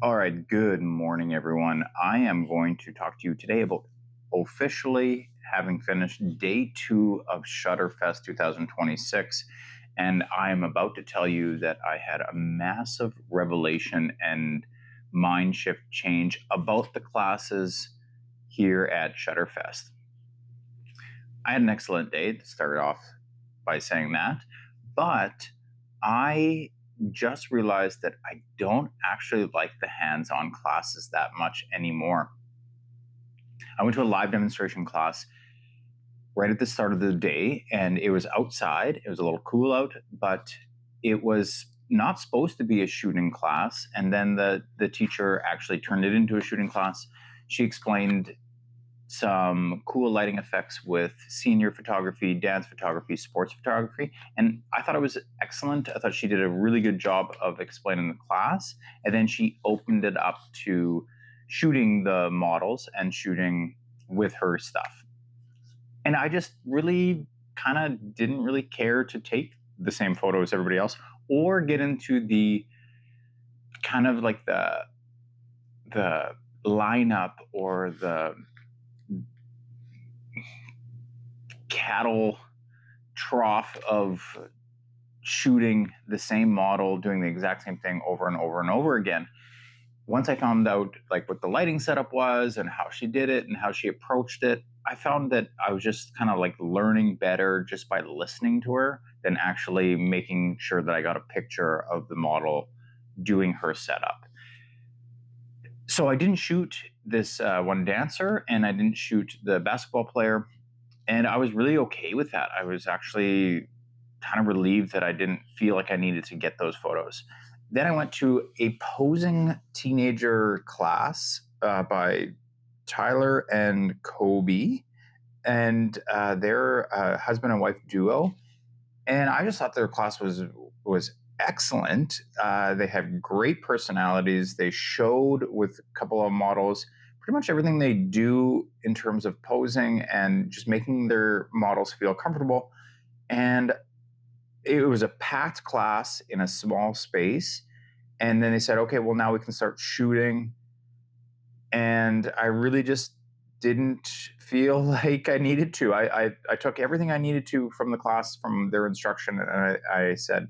All right, good morning, everyone. I am going to talk to you today about officially having finished day 2 of Shutterfest 2026. And I am about to tell you that I had a massive revelation and mind shift change about the classes here at Shutterfest. I had an excellent day to start off by saying that, but I just realized that I don't actually like the hands-on classes that much anymore. I went to a live demonstration class right at the start of the day, and it was outside. It was a little cool out, but it was not supposed to be a shooting class. And then the teacher actually turned it into a shooting class. She explained some cool lighting effects with senior photography, dance photography, sports photography. And I thought it was excellent. I thought she did a really good job of explaining the class. And then she opened it up to shooting the models and shooting with her stuff. And I just really kind of didn't really care to take the same photo as everybody else or get into the kind of like the lineup or the cattle trough of shooting the same model, doing the exact same thing over and over and over again. Once I found out like what the lighting setup was and how she did it and how she approached it, I found that I was just kind of like learning better just by listening to her than actually making sure that I got a picture of the model doing her setup. So I didn't shoot this one dancer and I didn't shoot the basketball player. And I was really okay with that. I was actually kind of relieved that I didn't feel like I needed to get those photos. Then I went to a posing teenager class by Tyler and Kobe, and they're a husband and wife duo. And I just thought their class was excellent. They had great personalities. They showed with a couple of models pretty much everything they do in terms of posing and just making their models feel comfortable. And it was a packed class in a small space. And then they said, okay, well, now we can start shooting. And I really just didn't feel like I needed to. I took everything I needed to from the class, from their instruction, and I said,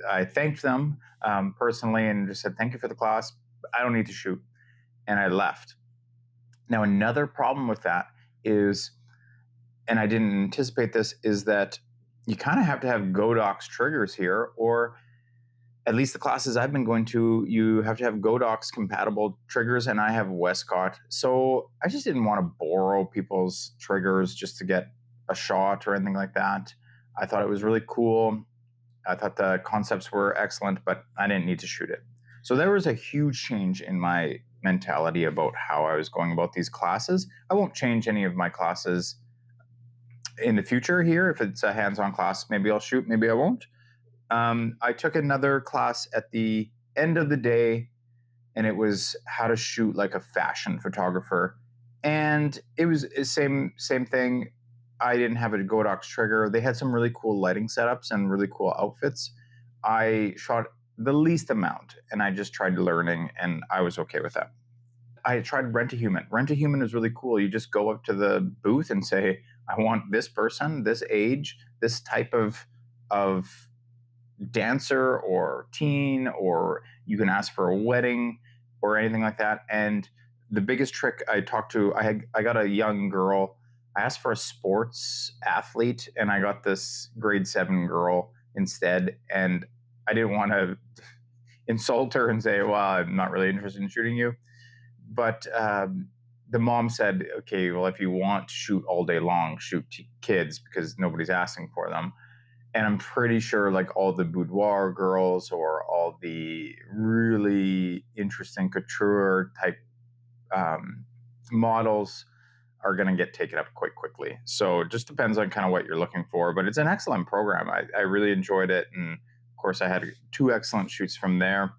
I thanked them personally and just said, thank you for the class. I don't need to shoot. And I left. Now, another problem with that is, and I didn't anticipate this, is that you kind of have to have Godox triggers here, or at least the classes I've been going to, you have to have Godox compatible triggers, and I have Westcott. So I just didn't want to borrow people's triggers just to get a shot or anything like that. I thought it was really cool. I thought the concepts were excellent, but I didn't need to shoot it. So there was a huge change in my mentality about how I was going about these classes. I won't change any of my classes in the future here. If it's a hands-on class, maybe I'll shoot, maybe I won't. I took another class at the end of the day, and it was how to shoot like a fashion photographer. And it was the same thing. I didn't have a Godox trigger. They had some really cool lighting setups and really cool outfits. I shot the least amount, and I just tried learning, and I was okay with that. I tried Rent a Human. Rent a Human is really cool. You just go up to the booth and say, I want this person, this age, this type of dancer or teen, or you can ask for a wedding or anything like that. And the biggest trick I got a young girl. I asked for a sports athlete, and I got this grade 7 girl instead. And I didn't want to insult her and say, well, I'm not really interested in shooting you. But the mom said, okay, well, if you want to shoot all day long, shoot kids because nobody's asking for them. And I'm pretty sure like all the boudoir girls or all the really interesting couture type models are going to get taken up quite quickly. So it just depends on kind of what you're looking for. But it's an excellent program. I really enjoyed it. And of course, I had 2 excellent shoots from there.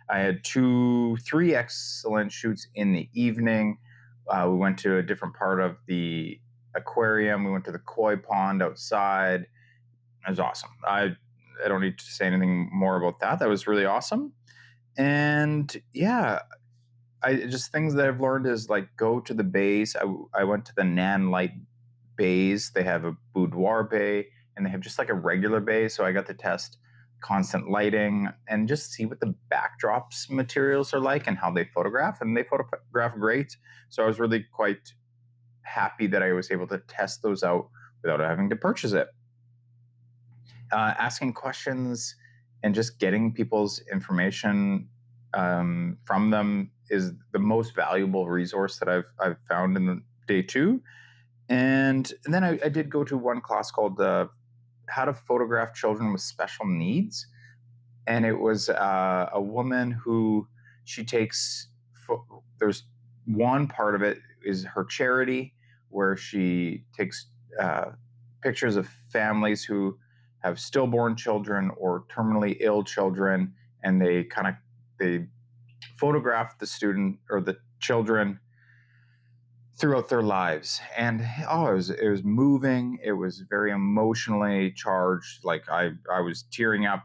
I had 3 excellent shoots in the evening. We went to a different part of the aquarium. We went to the koi pond outside. It was awesome. I don't need to say anything more about that. That was really awesome. And yeah, I just things that I've learned is like go to the bays. I went to the Nan Light bays. They have a boudoir bay and they have just like a regular bay. So I got to test constant lighting and just see what the backdrops materials are like and how they photograph. And they photograph great. So I was really quite happy that I was able to test those out without having to purchase it. Asking questions and just getting people's information from them is the most valuable resource that I've found in the day two. And then I did go to one class called How to Photograph Children with Special Needs, and it was a woman who she takes. There's one part of it is her charity where she takes pictures of families who have stillborn children or terminally ill children, and they photograph the student or the children throughout their lives. And it was moving. It was very emotionally charged. Like I was tearing up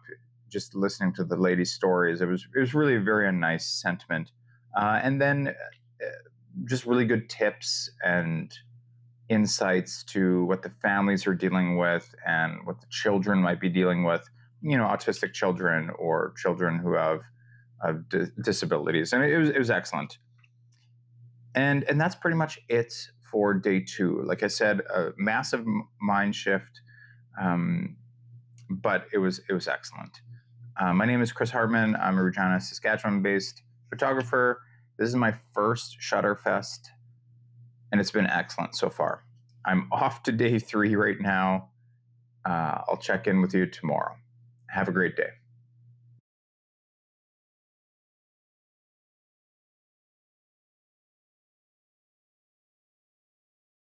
just listening to the lady's stories. It was really a very nice sentiment. And then just really good tips and insights to what the families are dealing with and what the children might be dealing with, autistic children or children who have disabilities. And it was excellent. And that's pretty much it for day two. Like I said, a massive mind shift, but it was excellent. My name is Chris Hartman. I'm a Regina, Saskatchewan-based photographer. This is my first Shutterfest, and it's been excellent so far. I'm off to day 3 right now. I'll check in with you tomorrow. Have a great day.